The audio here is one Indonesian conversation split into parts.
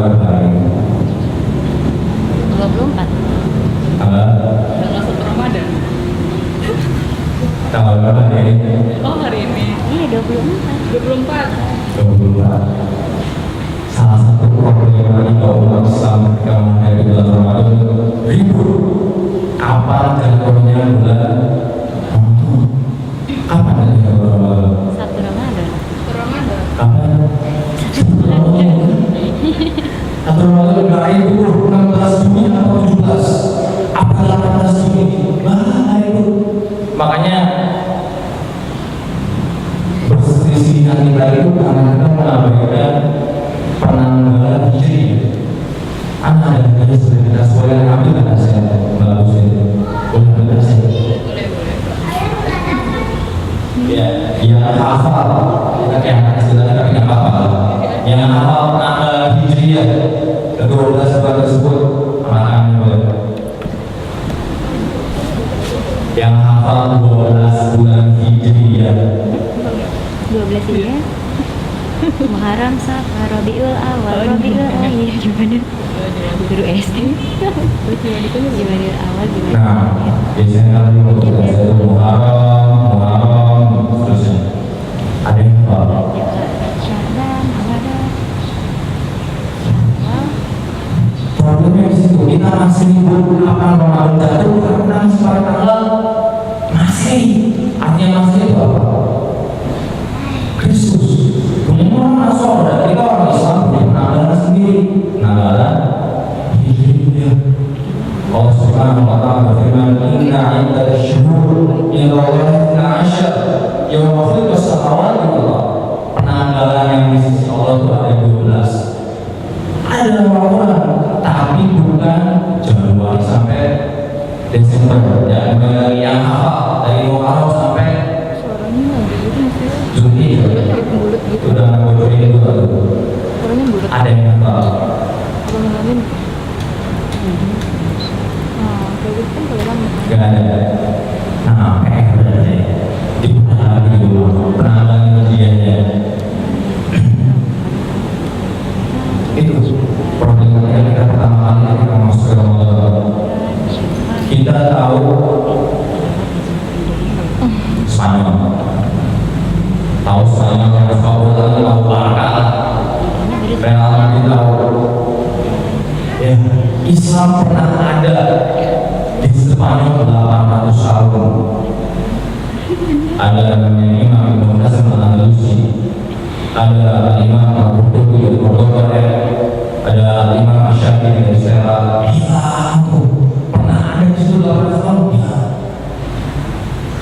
kemarin? 24. Tanggal Tanggal 1 Ramadan. tanggal berapa hari ini? Oh, hari ini. Iya 24. 24. 24. Salah satu problema di umat Islam ketika menghadapi bulan Ramadan ribut. Kapan jatuhnya bulan Ramadan? Kapan jatuhnya bulan Ramadan? 1 Ramadan. 1 Ramadan. Kapan? Satu Ramadan hari itu 16 Juni atau 17? Apa 18 Juni? Mana itu? Makanya perselisihan kita itu karena kita mengabaikan penanggalan hijri. Anak ada yang sudah kita sesuaikan, ambil nggak saya bagus itu? Boleh nggak saya? Boleh. Ya, yang hafal, kita kayak anak istilahnya tapi nggak hafal. Yang hafal penanggalan hijriah ke-12 bulan tersebut, anak-anak boleh. Yang hafal 12 bulan hijriah. 12 ini ya. Muharram, Safar, Rabiul Awal, Rabiul Akhir. Gimana? Guru SD. Gimana awal gimana? Nah, biasanya kan untuk bahasa itu Muharram, seterusnya. Ada yang hafal. Sya'ban, Ramadan. Problemnya di situ, kita masih libur kapan Ramadan jatuh karena pada tanggal masih. Artinya masih itu apa? Kristus. Kemudian orang Nasor dan kita orang Islam punya penanggalan sendiri. Penanggalan Hijriah. Allah Subhanahu wa Ta'ala berfirman, "Inna 'inda asy-syuhur inda Allahi 12 yauma khalaqas samawati wal ardh." Penanggalan yang di sisi Allah itu ada 12. Ada orang, tapi bukan Januari sampai Desember. Ya, yang hafal dari Muharram sampai Suaranya nggak gitu sih. Juni. Bulat gitu. Udah ngebocorin dulu. Suaranya bulat. Ada yang hafal. Kalau ngalamin. Nah, kayak gitu kan kalau lama. Gak ada. Nah, berarti di hari dulu penanggalan hijriahnya. Itu problematika kita pertama kali kita masuk ke Ramadan. Kita tahu Spanyol, tahu Spanyol yang favorit tahu Barca, Real Madrid tahu. Ya, Islam pernah ada di Spanyol 800 tahun. Ada namanya Imam Ibn Hazm al-Andalusi, ada Imam Al-Qurtubi dari Cordoba, ada Imam Asy-Syafi'i dari Serang. Hilang tuh, pernah ada di situ 800 tahun ya.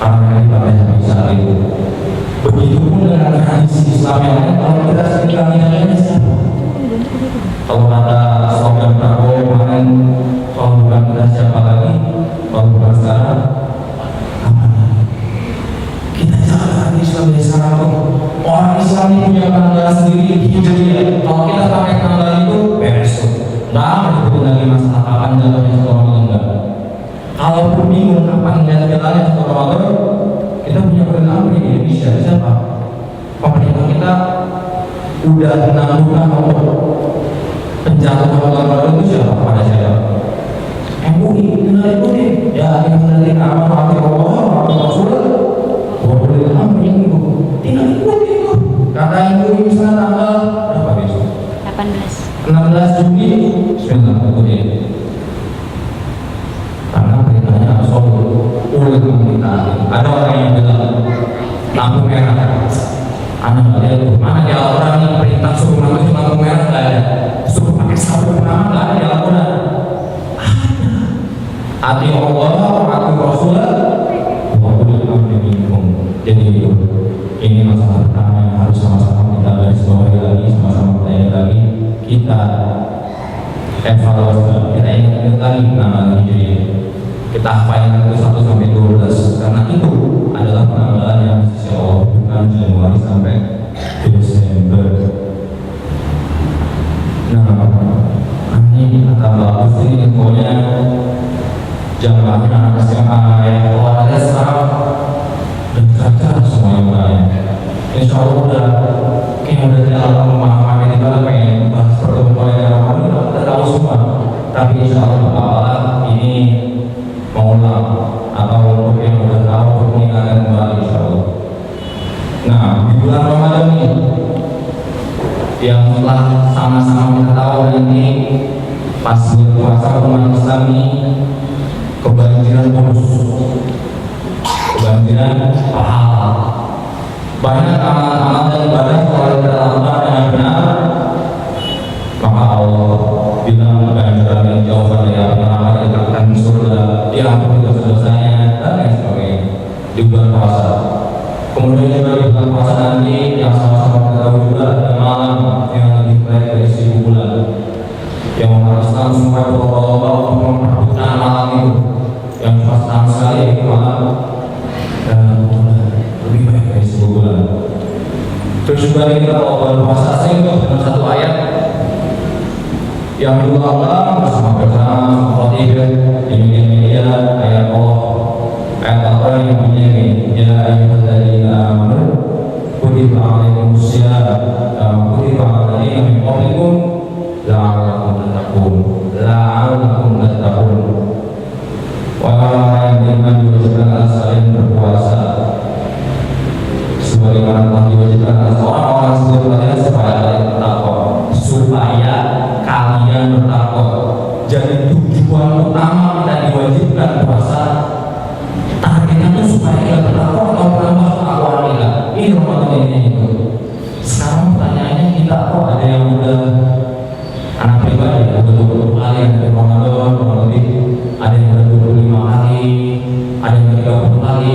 Karena ini pada saat itu. Begitupun dengan tradisi Islam yang lain, kalau kita sekitar nilainya siapa? Kalau kata slogan Prabowo kemarin, kalau bukan kita siapa lagi, kalau bukan sekarang, apa lagi? Kita jalan Islam dari sekarang tuh. Orang Islam ini punya penanggalan sendiri hijriah. Kalau kita pakai penanggalan itu beres tuh. Nggak ada disebutin lagi masalah kapan jatuhnya satu Ramadan enggak. Kalaupun bingung kapan jalannya satu Ramadan, kita punya perdana di Indonesia. Siapa? Pemerintah kita udah menangguhkan untuk penjatuhan Ramadan itu siapa? Pada siapa? MUI, kenal MUI. Ya, yang meneliti amal hati Allah, hati Rasulullah. Boleh minggu, tinggal ikuti itu. Kata MUI misalnya tanggal berapa besok? 16 Juni, ikuti. Karena beritanya absolut, udah kita. Ada orang yang bilang lampu merah. Anak nggak lihat tuh, mana di Al-Quran nih perintah suruh mati lampu merah nggak ada, suruh pakai sabuk pengaman nggak ada di Al-Quran. Ada. Hati Allah, hati Rasulullah. Jadi ini masalah pertama yang harus sama-sama kita garis bawahi lagi, sama-sama kita lagi, kita evaluasi, kita ingat lagi penanggalan hijriah. Kita hafalkan itu 1 sampai 12 karena itu adalah penanggalan yang sisi Allah, bukan Januari sampai Desember. Nah, ini kata bagus ini infonya jamaahnya anak SMA yang olahraga sekarang dan kerja semuanya. Insya Allah udah kayak udah tidak lama memahami kita pengen bahas pertemuan yang insya Allah ini mengulang atau untuk yang udah tahu untuk mengingatkan kembali insya Allah. Nah, di bulan Ramadan ini yang telah sama-sama kita tahu nanti pas bulan puasa umat Islam ini kebanjiran bonus, kebanjiran pahala. Banyak amal-amal dan ibadah kalau kita lakukan dengan benar, maka Allah bilang ganjaran yang jauh dari api neraka, dikatakan surga, diampuni dosa-dosanya dan lain sebagainya di bulan puasa. Kemudian juga di bulan puasa nanti yang sama-sama kita tahu juga ada malam yang lebih baik dari 1000 bulan yang mengharuskan semua berlomba-lomba untuk memperebutkan malam itu yang pertama sekali itu malam dan lebih baik dari 10 bulan. Terus juga kita kalau bulan puasa itu dengan satu ayat yang dulu Allah bersama khotibah di media ayat Allah yang bunyinya ini, ya ayyuhalladzina amanu kutiba alaikumusiyam kutiba alaina min qablikum la'allakum tattaqun. Wahai yang beriman, diwajibkan atas kalian berpuasa sebagaimana telah diwajibkan atas orang-orang sebelum kalian supaya kalian bertakwa. Supaya kalian bertakwa. Jadi tujuan utama kita diwajibkan puasa, targetnya itu supaya kita bertakwa atau menambah ketakwaan kita. Ini Ramadan ini itu. Sekarang pertanyaannya, kita kok ada yang udah anak pribadi udah 20 kali dari Ramadan kurang lebih, ada yang udah 25 kali, ada yang 30 kali,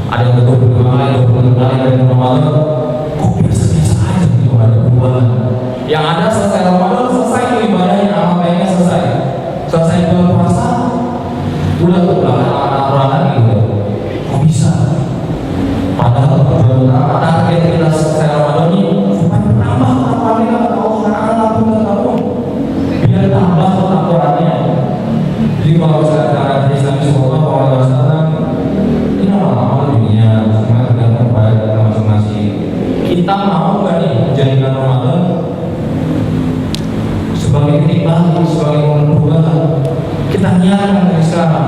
ada yang 25 kali, 26 kali dari Ramadan. Kok biasa-biasa aja gitu, ada perubahan. Yang ada selesai Ramadan, selesai itu ibadahnya, amal baiknya selesai. Selesai bulan puasa, udah anak-anak gitu. Kok bisa? Padahal tujuan utama target kita selesai Ramadan ini supaya menambah ketakwaan kita kepada Allah Subhanahu, biar tambah ketakwaannya. Jadi kalau sekarang hadis Nabi Sallallahu Alaihi Wasallam, ini amal dunia, semua tergantung pada kita masing-masing. Kita mau nggak nih menjadikan Ramadan sebagai titik balik, sebagai momen perubahan? Kita niatkan dari sekarang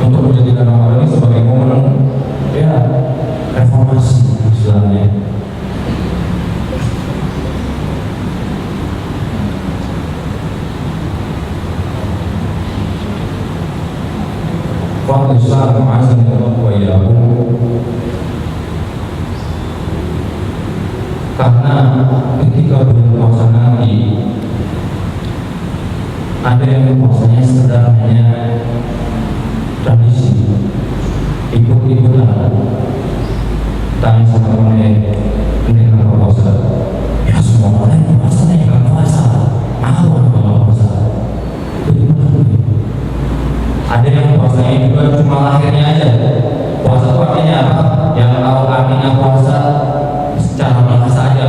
untuk menjadikan Ramadan ini sebagai momen ya reformasi istilahnya. Faham Islam azan wa iyyakum. Karena ketika bulan puasa nanti ada yang puasanya sekedar hanya tradisi, ikut-ikutan. Tanya sama temannya, ini kenapa puasa? Ya semua orang yang puasanya yang puasa, mau kalau puasa. Ada yang puasanya juga cuma lahirnya aja. Puasa itu artinya apa? Yang tahu artinya puasa secara bahasa aja,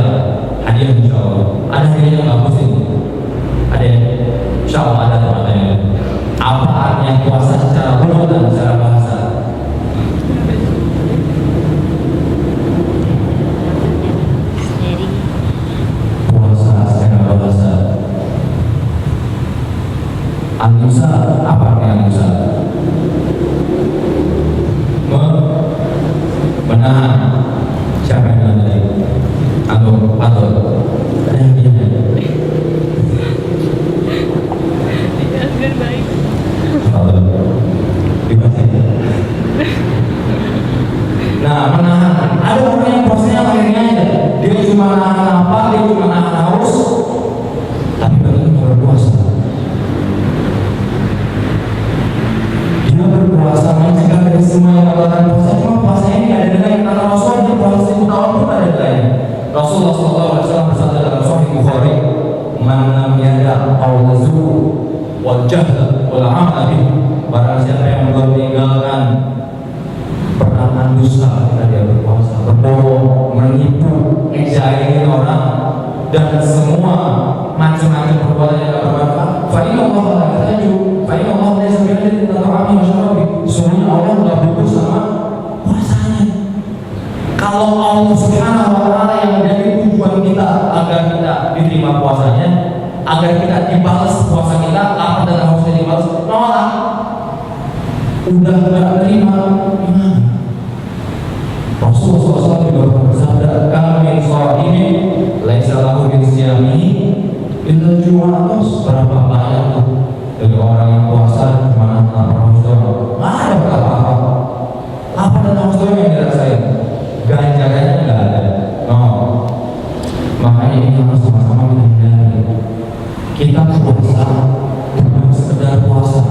hadiah insya Allah. Ada hadiah yang bagus itu. Ada insya Allah ada tempatnya. Apa artinya puasa secara lugas dan secara bahasa? Puasa secara bahasa. Al-Musa, apa artinya Al-Musa? Menahan. Siapa yang menahan tadi? Atau patut? Ada yang diam ya? Biar baik. Patut. Dibaca. Nah, menahan. Ada orang yang puasanya lahirnya aja. Dia cuma nahan lapar, dia cuma nahan haus, tapi baru berpuasa. Dia berpuasa mencegah dari semua yang melakukan puasa. Cuma puasanya ini ada nilai kata Rasul yang puasa 10 tahun pun ada nilai. Rasulullah SAW bersabda dalam Sahih Bukhari, "Man lam yada' qaula zur wal jahl wal 'amal bih." Barang siapa yang belum meninggalkan perkataan dusta ketika dia berpuasa, berbohong, menipu, ngejailin orang, dan semua macam-macam perbuatan yang tidak bermanfaat. Fa inna Allah la yahtaju, fa inna Allah laysa bi'adil ta'ami wa syarabi. Sesungguhnya Allah tidak butuh sama puasanya. Kalau Allah Subhanahu wa Ta'ala yang menjadi tujuan kita agar kita diterima agar kita dibalas puasa kita, lapar dan hausnya dibalas, nolak. Udah nggak terima, gimana? Rasulullah SAW juga bersabda, kami sholat ini, laisa lahu min siyamihi illa ju'atus. Berapa banyak tuh dari orang yang puasa cuma lapar haus doang, nggak ada apa-apa. Lapar dan haus doang yang dirasain, ganjarannya nggak ada. No. Makanya ini harus sama-sama kita hindari. Kita puasa bukan sekedar puasa.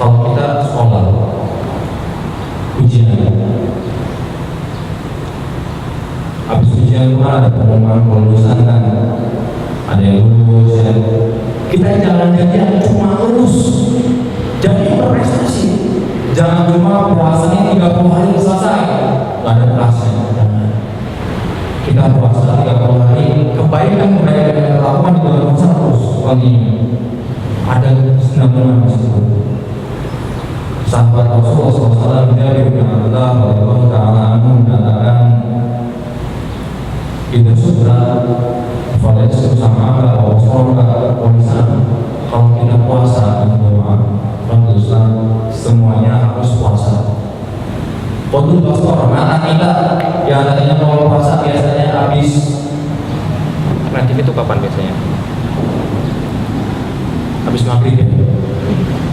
Kalau kita sekolah ujian, habis ujian itu ada pengumuman kelulusan kan, ada yang lulus ya. Kita jangan jadi cuma lulus, jadi berprestasi. Jangan cuma puasanya 30 hari selesai, nggak ada kelasnya. Kita puasa 30 hari, kebaikan-kebaikan yang kita lakukan di dalam puasa terus continue. Ada kesenangan di situ. Sahabat Rasulullah SAW Jabir bin Abdullah radhiyallahu ta'ala anhu mengatakan, itu sudah Fadaisu sama Allah Rasulullah tulisan, kalau kita puasa Islam semuanya harus puasa. Qadul basar mata kita yang tadinya kalau puasa biasanya habis kreatif itu kapan biasanya? Habis maghrib ya?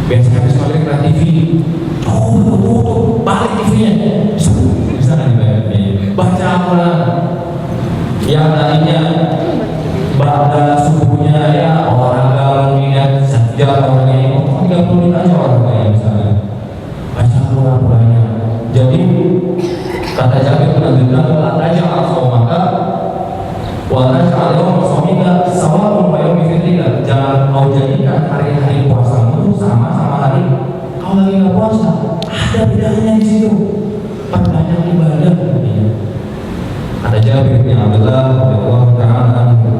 Biasanya habis maghrib kreatif tutup balik TV-nya bisa nggak dibayar? Baca Al-Quran yang tadinya pada subuhnya ya olahraga mungkin ya sajdah orangnya ini 30 menit aja olahraganya misalnya baca Al-Quran banyak. Jadi kata Jabir menunjukkan aja asal maka wala ta'ala masomika sawabun wa yaumi fitrika. Jangan kau jadikan hari-hari puasamu sama hari kau lagi nggak puasa. Ada bedanya di situ. Perbanyak ibadah. Kata Jabir bin Abdullah radhiyallahu ta'ala anhu.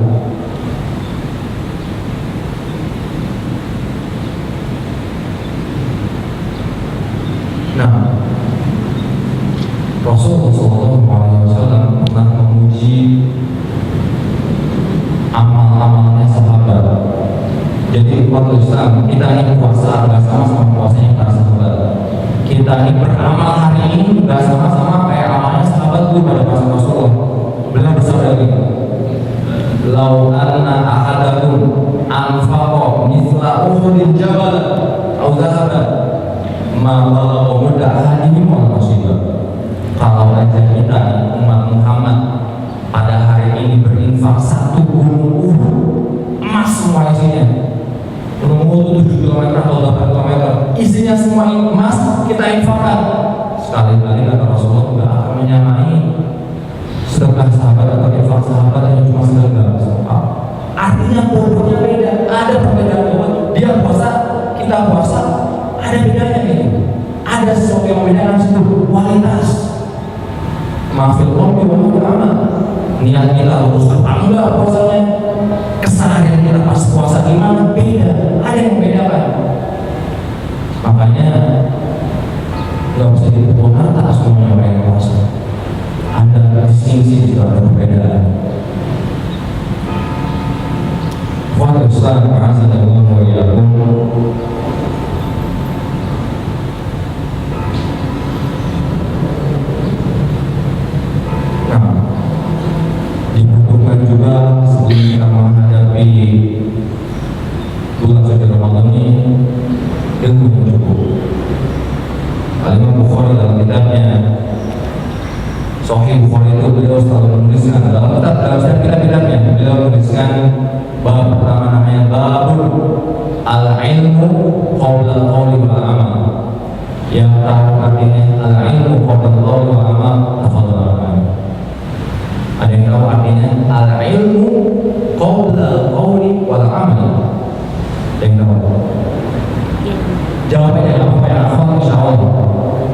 Nah, Rasulullah SAW pernah memuji amal-amalnya sahabat. Jadi waktu Islam kita ini puasa nggak sama puasanya para sahabat. Kita ini beramal hari ini nggak sama kayak amalnya sahabat dulu pada masa Rasulullah. Beliau bersabda gitu, "Lau anna ahadakum anfaqa mithla Uhudin jabal aw dhahaban ma balagha mudda ahadihim wa nasibah." Kalau aja kita umat Muhammad pada hari ini berinfak 1 gunung Uhud emas semua isinya, gunung Uhud 7 km atau 8 km isinya semua emas kita infakkan, sekali-kali kata Rasulullah tidak akan menyamai sedekah sahabat atau infak sahabat yang cuma sedekah. Artinya bobotnya beda, ada perbedaan bobot. Dia puasa, kita puasa, ada bedanya gitu. Ada sesuatu yang membedakan situ, kualitas. Maafil Allah wa amal. Niat kita lurus apa enggak puasanya? Keseharian kita pas puasa gimana? Beda. Ada yang membedakan. Makanya nggak bisa dipukul rata semuanya orang yang puasa. Ada distinksi juga, ada perbedaan. Wa Islam azza wa jalla. Dibutuhkan juga sebelum kita menghadapi bulan suci Ramadan ini ilmu yang cukup. Al-Imam Bukhari dalam kitabnya Sahih Bukhari itu beliau selalu menuliskan dalam kitab-kitabnya beliau menuliskan bab pertama namanya babul al-ilmu qabla al-qawli wal amal. Yang tahu artinya al-ilmu qabla al-qawli wal amal tafadhal. Ada yang tahu artinya al-ilmu qabla al-qawli wal amal? Ada yang tahu? Jawabnya apa yang hafal insyaallah.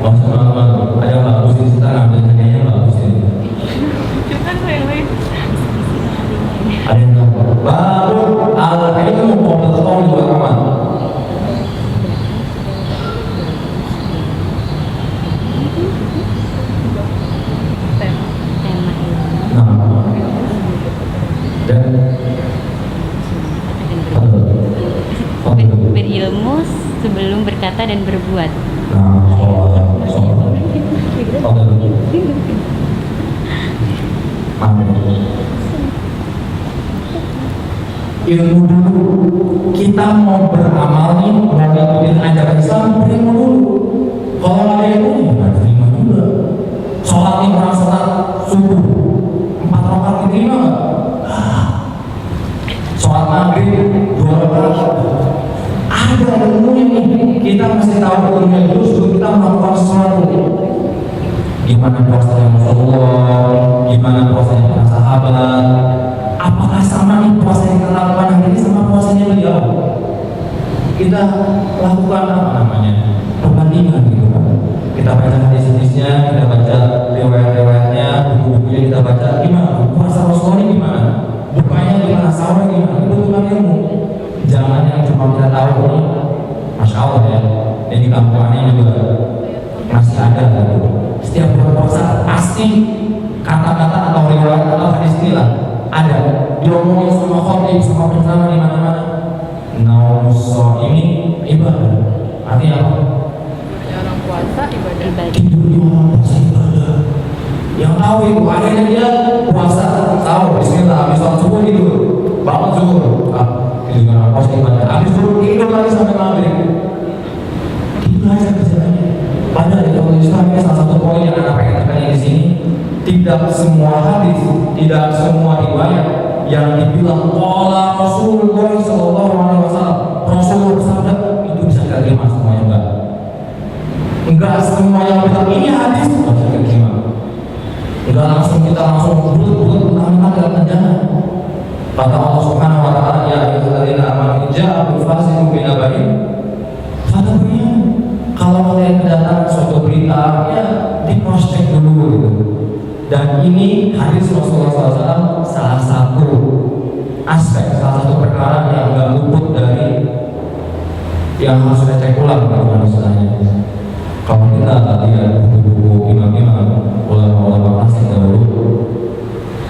Maksud malu ada yang bagus di situ, ambil kayaknya bagus ini. Cuman yang lain. Ada yang tahu? Baru al-ilmu qabla al-qawli wal amal. Dan berkata dan berbuat. Nah, ilmu dulu. Kita mau beramal nih, mau ngikutin ajaran Islam, berilmu dulu. Kalau nggak ada ilmu, nggak terima juga. Sholat nih, orang sholat subuh 4 rakaat diterima nggak? Sholat maghrib 2 rakaat. Ada ilmunya nih. Kita mesti tahu ilmunya dulu sebelum kita melakukan sesuatu. Gimana puasanya Rasulullah, gimana puasanya para sahabat, apakah sama nih puasa yang kita lakukan hari ini sama puasanya beliau? Kita lakukan apa namanya? Perbandingan gitu kan. Kita baca hadis-hadisnya, kita baca riwayat-riwayatnya, buku-bukunya kita baca, gimana? Puasa Rasulullah ini gimana? Bukanya gimana? Sahurnya gimana? Itu bukan ilmu. Jangan yang cuma kita tahu nih, Masya Allah ya. Ini kampanye juga masih ada gitu. Setiap bulan puasa pasti kata-kata atau riwayat atau hadis inilah ada diomongin sama khotib, sama penceramah di mana-mana. Nauso ini ibadah. Artinya apa? Orang puasa ibadah. Tidur di orang puasa ibadah. Yang tahu itu akhirnya dia puasa tahu Bismillah habis sholat subuh tidur, bangun zuhur, tidur orang puasa ibadah. Habis zuhur tidur lagi sampai maghrib. Tidur aja kerjaannya. Padahal di dalam Islam ini salah satu poin yang anak pengen tekannya di sini, tidak semua hadis, tidak semua riwayat yang dibilang qala Rasulullah sallallahu alaihi wasallam, Rasulullah bersabda, itu bisa kita terima semuanya enggak. Enggak semua yang bilang ini hadis bisa kita terima. Enggak langsung kita bulut mentang-mentang dalam jangan. Kata Allah Subhanahu wa taala, ya ayyuhalladzina amanu ja'akum fasiqun binaba'in fatabayyanu. Kalau kalian kedatangan suatu berita, ya di cross check dulu gitu. Dan ini hadis Rasulullah SAW salah satu aspek, salah satu perkara yang nggak luput dari yang harus kita cek ulang kalau misalnya. Kalau kita lihat buku-buku imam-imam, ulama-ulama klasik dahulu,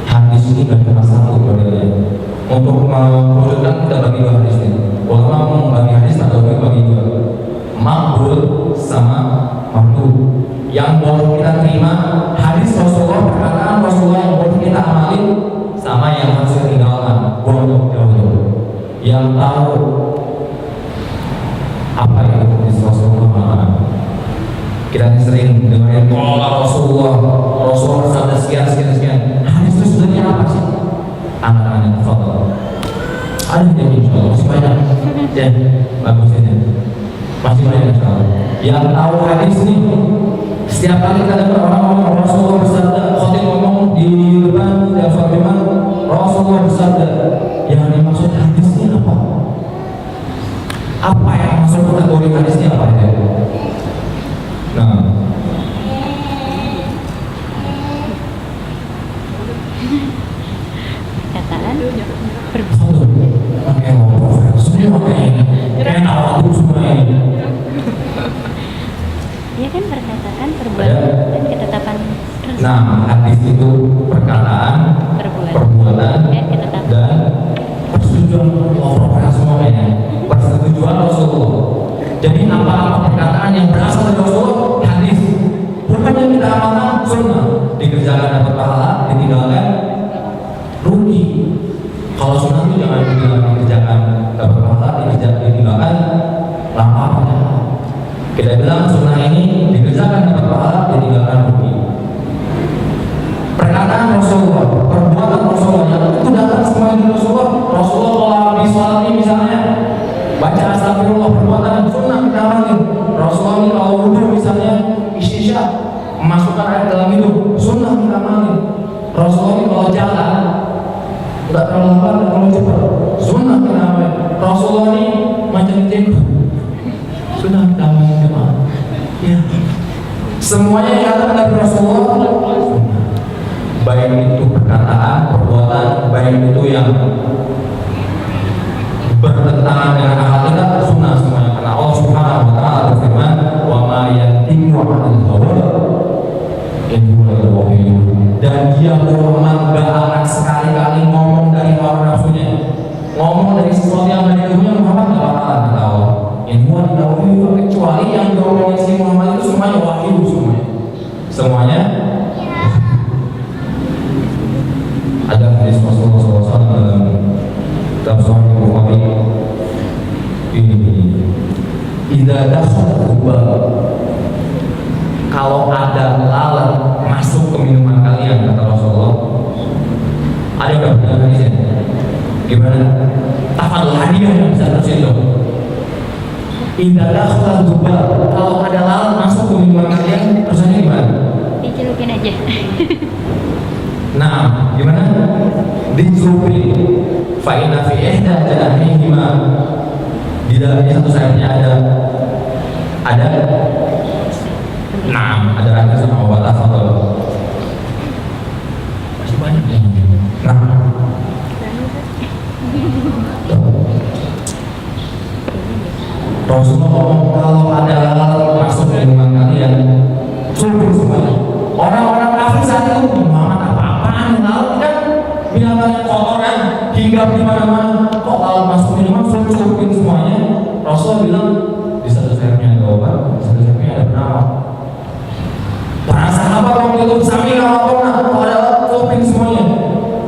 hadis ini nggak cuma satu modelnya. Untuk mewujudkan kita bagi dua hadis ini. Ulama membagi hadis atau bagi dua. Maqbul sama mardud. Yang boleh kita terima hadis Rasulullah, perkataan Rasulullah yang boleh kita amalin, sama yang harus kita tinggalkan, buang jauh-jauh. Yang tahu apa itu hadis Rasulullah, kita sering dengerin qala Rasulullah bersabda sekian. Hadis itu sebenarnya apa sih? Anak-anak tafadhol. Ada yang insyaallah masih banyak. Ya, bagus ini. Masih banyak insyaallah. Yang tahu hadis ini, setiap kali kita dengar orang ngomong Rasulullah bersabda, khotib ngomong di depan setiap firman Rasulullah bersabda, yang dimaksud hadisnya apa? Apa yang masuk kategori hadisnya apa itu? Nah, Perkataan satu, pakai ngomong semua kayak tahu semua ini. ya kan perkataan, perbuatan, dan ketetapan Rasul. Nah, hadis itu perkataan, perbuatan, dan persetujuan Allah semuanya. Persetujuan Rasulullah. Jadi apa-apa perkataan yang berasal dari Rasulullah hadis. Bukan yang kita amalkan sunnah. Dikerjakan dapat pahala, ditinggalkan rugi. Kalau sunnah itu jangan dikerjakan dapat pahala, ditinggalkan lapar. Kita bilang sunnah ini dikerjakan dapat pahala, ditinggalkan rugi. Perkataan Rasulullah, perbuatan Rasulullah yang itu datang semua dari Rasulullah. Rasulullah kalau habis sholat ini misalnya baca astagfirullah, perbuatan sunnah kita amalin. Rasulullah ini kalau wudhu misalnya istisya, memasukkan air dalam hidung, sunnah kita amalin. Rasulullah ini kalau jalan nggak terlalu lambat, nggak terlalu cepat, sunnah kita amalin. Rasulullah ini macam jenggot, sunnah kita amalin jemaah. Ya, semuanya yang datang dari Rasulullah, baik itu perkataan, perbuatan, baik itu yang bertentangan dengan akal kita, sunnah semuanya. Karena Allah Subhanahu wa taala berfirman, "Wa ma yantiqu 'anil hawa in huwa illa wahyun." Dan dia Muhammad gak akan sekali-kali ngomong dari hawa nafsunya. Ngomong dari sesuatu yang dari dunia Muhammad gak bakalan tahu. Semua didahului, kecuali yang diomongin si Muhammad itu semuanya wahyu semuanya. Ada hadis Rasulullah SAW dalam Sahih Bukhari ini, idza dakhala dzubab, kalau ada lalat masuk ke minuman kalian, kata Rasulullah. Ada nggak benar hadisnya? Gimana? Tafadhol, hadiah yang bisa terus itu. Idza dakhala dzubab, kalau ada lalat masuk ke minuman kalian, terusnya gimana? Dicelukin aja. Nah, gimana? Dijubri fa'inna fi ihda janahihima, di dalamnya satu sayapnya ada nah, ada rangka sama obat atau masih banyak ya. Nah, Rasulullah ngomong kalau ada lalat masuk ke minuman kalian, subur semuanya. Orang-orang kafir saat itu Muhammad apa-apaan, lalat kan binatang kotor kan, hinggap di mana-mana. Kok lalat masuk minuman, suruhin semuanya. Rasulullah bilang di satu sayapnya ada obat, di satu sayapnya ada penawar. Para sahabat waktu itu sambil ngomong, kalau ada lalat suruhin semuanya.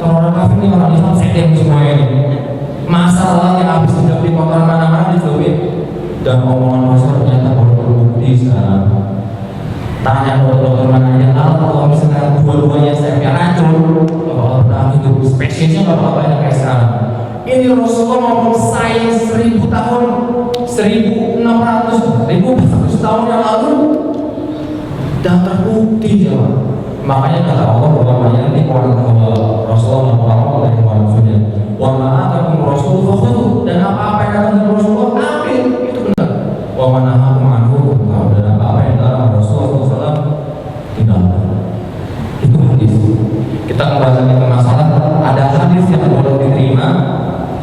Kalau orang kafir ini orang Islam sedang semuanya ini. Masalah yang habis hinggap di kotoran mana-mana disuruhin. Dan omongan Rasul ternyata baru terbukti sekarang. Tanya dokter mana aja, kalau misalnya dua-duanya sayapnya racun, kalau pernah hidup spesiesnya nggak apa-apa ya kayak sekarang. Ini Rasulullah ngomong sains 1000 tahun, 1600 tahun yang lalu, dan terbukti ya. Makanya kata Allah utamanya nanti kalau Rasulullah ngomong dari manusia, wa ma'atakum Rasul fakhudhu, dan apa-apa yang datang dari Rasulullah ambil, itu benar. Wa manahakum anhu, dan apa-apa yang datang dari Rasulullah SAW tinggalkan. Itu hadis. Kita kembali lagi ke masalah, ada hadis yang boleh diterima,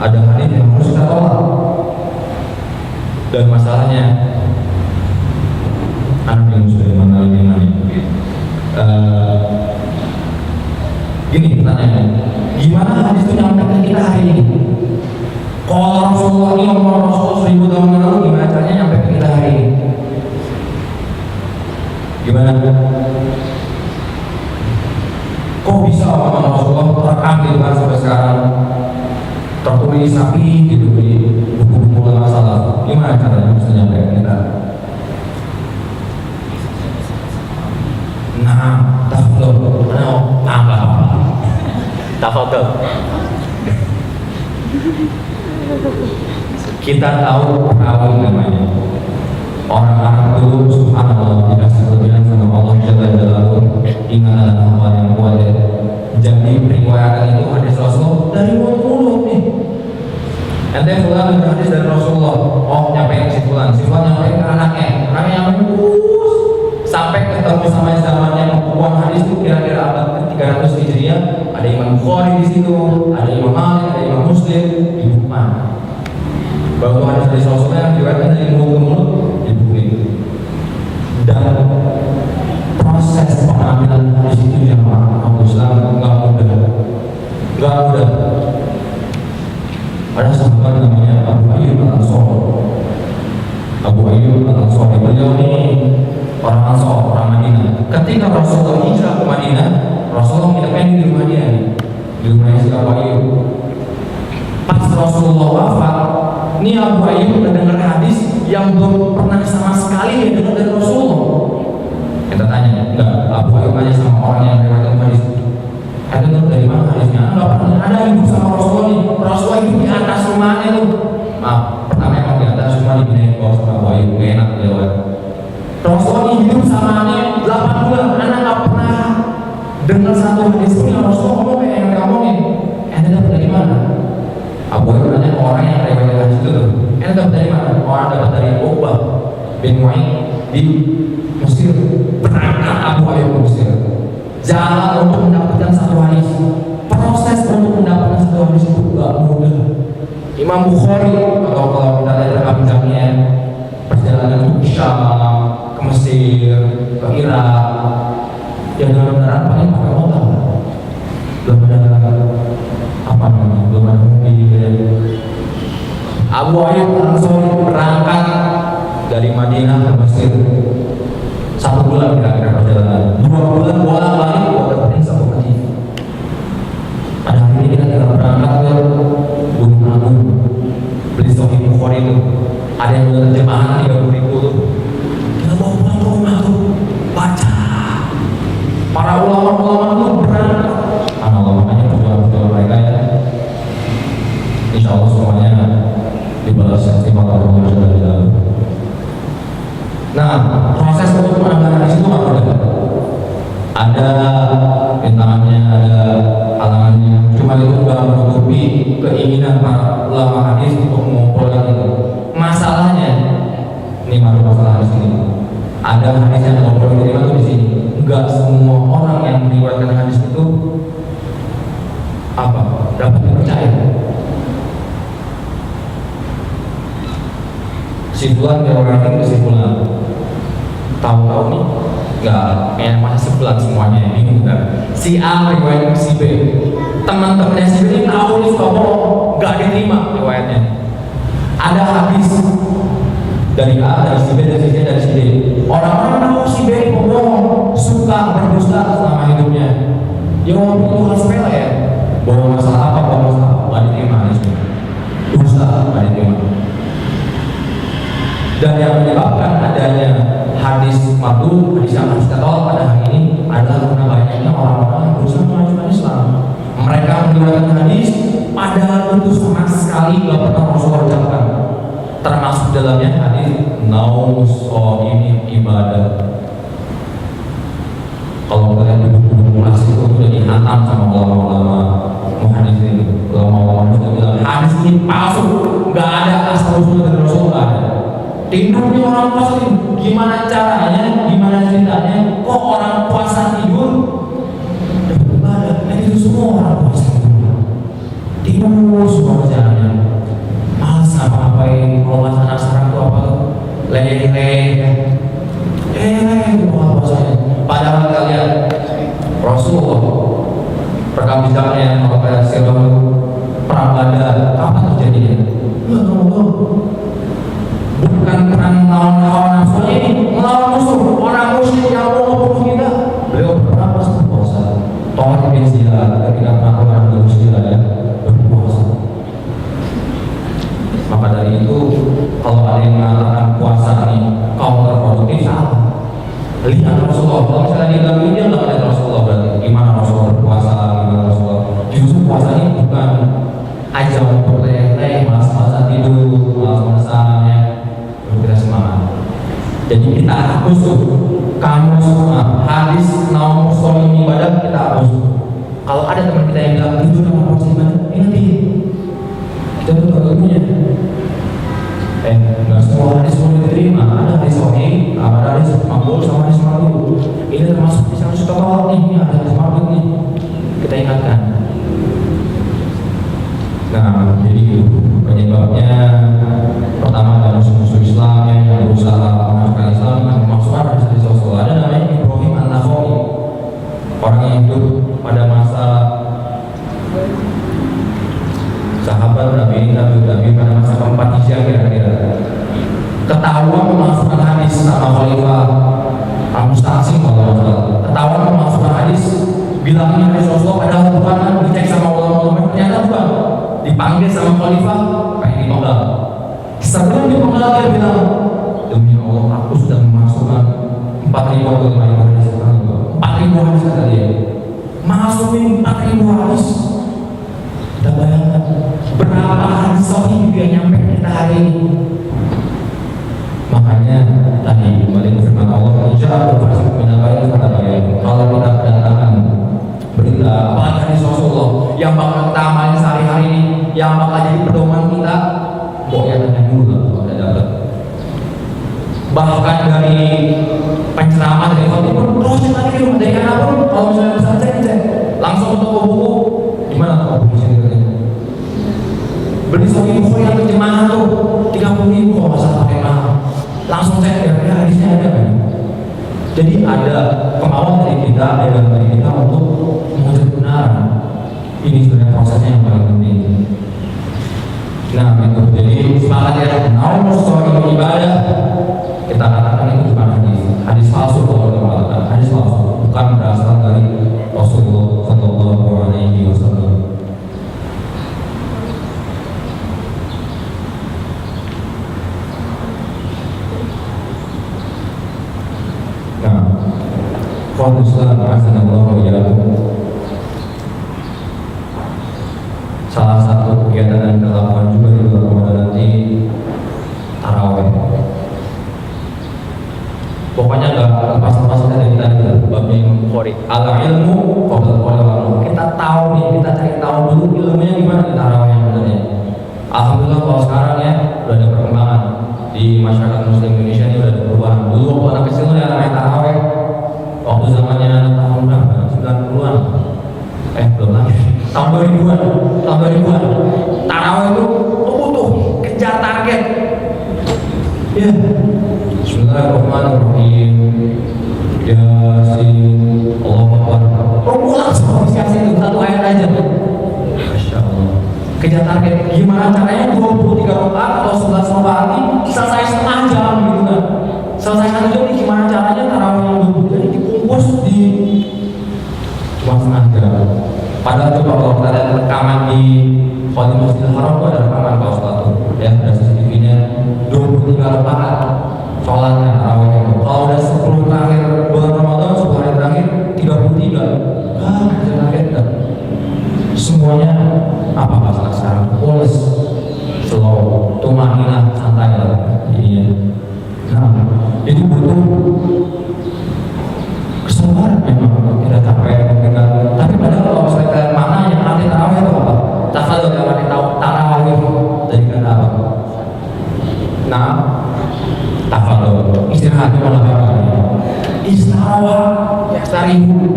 ada hadis yang harus kita tolak. Dan masalahnya, anak yang sudah mana gini pertanyaannya, gimana hadis itu nyampe ke kita hari ini? Kalau Rasulullah ini ngomong Rasulullah 1000 tahun yang lalu, gimana caranya nyampe ke kita hari ini? Gimana? Kok bisa omongan Rasulullah terekam gitu kan sampai sekarang, tertulis sapi gitu di buku-buku ulama salaf? Gimana caranya bisa nyampe ke kita? Nah, tafadhol. Tafadhol. Kita tahu perawi namanya. Orang Arab dulu subhanallah dikasih kelebihan sama Allah Jalla Jalaluhu, ingat hal yang kuat ya. Jadi periwayatan itu hadis Rasul dari mulut nih. Ente pulang dengan hadis dari Rasulullah. Oh, nyampe si fulan nyampe ke anaknya yang terus sampai ketemu sama zamannya membuang hadis itu kira-kira abad ke-300 Hijriah. Ada Imam Bukhari di situ, ada Imam Malik, ada Imam Muslim di buku mana? Bahwa hadis dari Rasulullah yang diriwayatkan dari mulut ke mulut di buku itu. Dan proses pengambilan hadis itu yang Islam nggak mudah. Ada sahabat namanya Abu Ayyub Al-Ansari. Beliau ini orang Ansar, orang Madinah. Ketika Rasulullah hijrah ke Madinah, Rasulullah menginapkan di rumah dia, di rumah si Abu Ayyub. Pas Rasulullah wafat, ini Abu Ayyub mendengar hadis yang belum pernah sama sekali dia dengar dari Rasulullah. Kita tanya, enggak, Abu Ayyub tanya sama orang yang riwayatkan hadis. Ada dari mana hadisnya? Enggak pernah ada hidup sama Rasulullah nih. Rasulullah hidup di atas rumahnya tuh. Maaf, pertama emang di atas rumah dipindahin ke sama Abu Ayyub, gak enak lewat. Rasulullah hidup sama anaknya 8 bulan, anak gak pernah dengar satu hadis pun yang Rasulullah ngomong kayak yang ngomongin. Ente dapat dari mana? Abu Ayyub nanya ke orang yang riwayat hadis itu tuh. Ente dapat dari mana? Orang dapat dari Uqbah bin Mu'ayyid di Mesir. Berangkat Abu Ayyub ke Mesir. Jalan untuk mendapatkan satu hadis. Proses untuk mendapatkan satu hadis itu gak mudah. Imam Bukhari atau kalau kita lihat rekam jamnya perjalanan ke Syam, ke Mesir, ke Irak, ya benar-benar paling pakai motor. Belum ada apa namanya, belum ada mobil. Abu Ayyub Al-Ansari berangkat dari Madinah ke Mesir 1 bulan kira-kira perjalanan, 2 bulan bolak-balik buat dapetin 1 hadis. Pada hari ini kita tinggal berangkat ke Gunung Agung, beli Sahih Bukhari itu, ada yang udah terjemahan 30.000 tuh, kita bawa pulang ke rumah tuh, baca. Para ulama-ulama tuh berangkat, Allah, makanya perjuangan mereka ya, insya Allah semuanya dibalas setimpal oleh Allah Subhanahu wa Ta'ala. Nah, proses untuk menangani hadis itu apa? Ada rintangannya, ada halangannya. Cuma itu nggak menutupi keinginan para ulama hadis untuk mengumpulkan itu. Masalahnya, ini baru masalah hadis ini. Ada hadis yang nggak boleh diterima tuh di sini. Nggak semua orang yang meriwayatkan hadis itu dapat dipercaya. Kesimpulan orang kesimpulan tahu-tahu nih nggak masa sebulan semuanya ini kan si A riwayat si B, teman-temannya si B ini tahu ini suka bohong, nggak diterima riwayatnya. Ada hadis dari A, dari si B, dari si C, dari si D, orang-orang tahu si B bohong, suka berdusta selama hidupnya. Ya walaupun itu hal sepele ya, bohong masalah apa, nggak diterima hadisnya, dusta nggak diterima. Dan yang menyebabkan adanya hadis mardud, hadis yang harus kita tolak pada hari ini adalah karena banyaknya orang-orang yang berusaha mengajukan Islam. Mereka meriwayatkan hadis padahal itu sama sekali tidak pernah Rasulullah ucapkan. Termasuk dalamnya hadis naum shaim ibadah. Kalau kalian duduk kelas itu sudah dihantam sama ulama-ulama muhadis ini, ulama-ulama itu bilang hadis ini palsu, nggak ada asal-usulnya dari Rasulullah. Tidurnya orang puasa itu gimana caranya, gimana ceritanya, kok orang puasa tidur dapat ibadah? Itu semua orang puasa tidur semua caranya, malas ngapa-ngapain. Kalau bahasa anak sekarang itu apa tuh? Leleh itu orang puasanya. Padahal kalian Rasulullah rekam jejaknya kalau pada sirah perang Badar kapan terjadinya? Bukan perang melawan hawa nafsu ini, melawan musuh orang musyrik yang mau membunuh kita. Beliau berperang pas berpuasa. Tolong bin Ziyad ketika melakukan berpuasa ya, berpuasa. Maka dari itu, kalau ada yang mengatakan puasa ini kaum terproduktif, salah. Lihat Rasulullah, kalau misalnya dilakuin dia nggak ada Rasulullah, berarti gimana Rasulullah berpuasa, gimana Rasulullah. Justru puasa ini bukan ajang untuk leleh, malas-malasan tidur, malas-malasan ya. Kita semangat. Jadi kita hapus tuh kamus hadis naum shaim ibadah, kita hapus. Kalau ada teman kita yang bilang itu nama puasa ibadah, ini kita tuh tahu ilmunya. Nggak semua hadis boleh diterima. Ada hadis sahih, ada hadis makbul, sama hadis mardud. Ini termasuk hadis yang suka tolak nih. Ini ada hadis mardud nih. Kita ingatkan. Nah, jadi penyebabnya pertama adalah musuh-musuh Islam yang berusaha mengajarkan Islam dengan memasukkan hadis Rasulullah. Ada namanya Ibrahim An-Nakha'i, orang yang hidup pada masa sahabat Nabi pada masa keempat Hijriah kira-kira. Ketahuan memasukkan hadis sama Khalifah Al-Musta'sim kalau masalah. Ketahuan memasukkan hadis, bilangnya hadis Rasulullah padahal bukan, dicek sama ulama-ulama ternyata bukan. Dipanggil sama Khalifah, pengen dipenggal. Sebelum dipenggal dia bilang, demi Allah aku sudah memasukkan 4.000 atau 5.000 hadis. 4.000 hadis kata dia. Masukin 4.000 hadis. Kita bayangkan berapa hadis sahih yang nyampe kita hari ini. Makanya tadi kembali firman Allah, "Ja'al fasik min al-bayn fatabayyanu." Kalau kita kedatangan berita apalagi hadis Rasulullah yang bakal kita amalin sehari-hari ini, yang bakal jadi pedoman kita, pokoknya tanya dulu lah kalau ada dapat. Bahkan dari penceramah dari khotib pun, tadi dari mana pun, kalau misalnya bisa cek langsung ke toko buku, gimana toko buku sini katanya? Beli Sahih Bukhari yang terjemahan tuh 30.000 kalau masalah pakai mahal, langsung cek ya hadisnya ada kan? Jadi ada kemauan dari kita, dari kita untuk mengucap kebenaran. Ini sebenarnya prosesnya yang paling penting. Nah, itu jadi semangat ya, naum shaim ibadah. Ikhwan Islam, azanallahu wa iyyakum. Salah satu kegiatan yang kita lakukan juga di bulan Ramadan nanti tarawih. Pokoknya nggak lepas-lepas dari kita babnya Imam Bukhari. Al ilmu qabla al Kita tahu nih, kita cari tahu dulu ilmunya gimana di tarawih yang benernya. Alhamdulillah kalau sekarang ya udah ada perkembangan di masyarakat Muslim Indonesia ini udah ada perubahan. Dulu waktu anak kecil tuh yang namanya tarawih, waktu zamannya tahun berapa? 90-an. Belum lagi. Tahun 2000-an. Tarawih itu tuh kejar target. Ya. Bismillahirrahmanirrahim. Yasin. Allahu Akbar. Ulang semua Yasin itu satu ayat aja. Masya Allah. Kejar target. Gimana caranya 23 rakaat atau 11 rakaat ini selesai setengah jam gitu kan? Selesai 1 jam ini gimana caranya tarawih yang 20 ini dibungkus di cuma setengah jam. Padahal coba kalau kita lihat rekaman di Khalil Masjidil Haram itu ada rekaman kalau sholat tuh ya, ada CCTV-nya 23 rakaat sholatnya tarawih itu. Kalau udah 10 terakhir bulan Ramadan, 10 hari terakhir 33 kerja target dan semuanya apa masalah sekarang polis slow tumanina santai lah jadinya. Nah itu butuh kesabaran memang, kita capek memberikan. Tapi padahal kalau misalnya mana yang arti tarawih itu apa? Tafadhol yang arti tarawih dari kata apa? Nah, tafadhol istirahat malah apa? Istirahat ya seribu.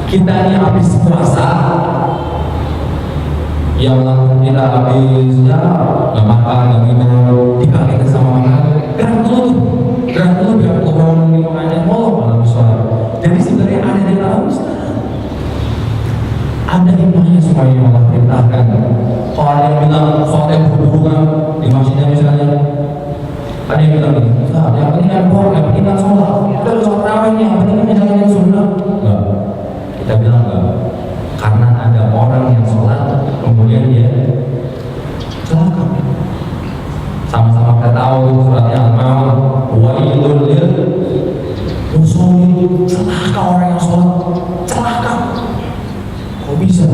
Kita ini habis puasa, yang langsung kita habis ya nggak makan, nggak minum, dipakai sama makan, gerak dulu biar turun di makannya malam sholat. Jadi sebenarnya ada di dalam ada hikmahnya semua yang Allah perintahkan. Kalau ada yang bilang sholat yang berhubungan di masjidnya misalnya, ada yang bilang gitu, yang penting kan yang penting kan sholat, terus sholat tarawih nih, yang penting kan jalanin sunnah. Enggak, kita bilang enggak, karena ada orang yang sholat kemudian dia celaka. Sama-sama kita tahu suratnya Al-Maun, wailul lil musallin, celaka orang yang sholat, celaka. Kok bisa?